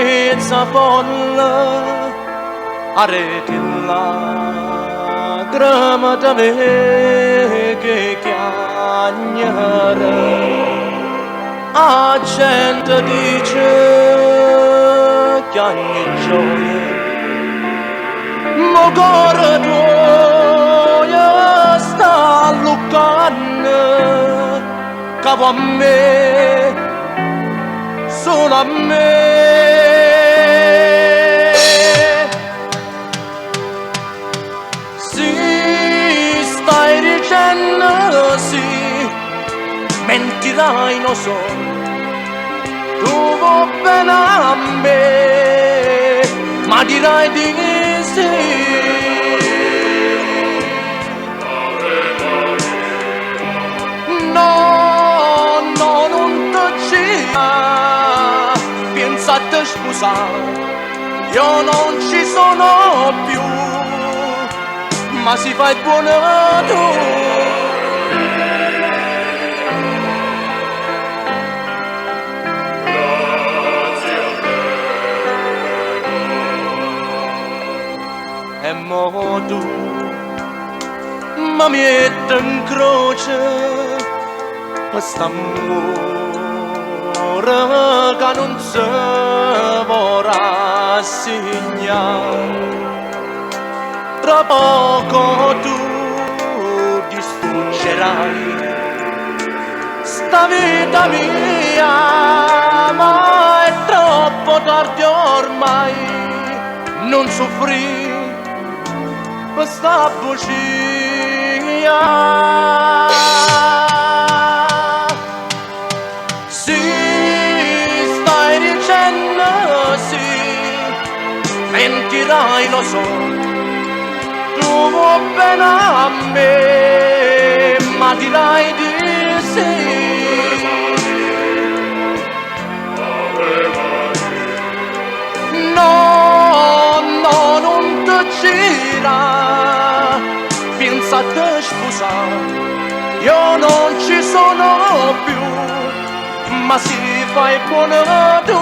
tristezza folle, arrete lacrime da me che chiagnere. La gente dice che ogni gioia, ma cuore tuo sta lucando, capo a me, solo a me. Si stai dicendo sì, mentirai lo so, tu vuoi bene a me, ma dirai di sì. No, no, non ti gira, pensa a te sposare, io non ci sono più, ma si fa il buono tu. E mo tu mi metti in croce quest'amore che non si può rassegnare. Tra poco tu distruggerai sta vita mia, ma è troppo tardi ormai, non soffrire questa bugia. Sì, stai dicendo sì, mentirai lo so, tu vuoi bene a me, ma dirai di sì. No, no, non ti gira, pensa a te sposare, io non ci sono più, ma si fa il buono tu.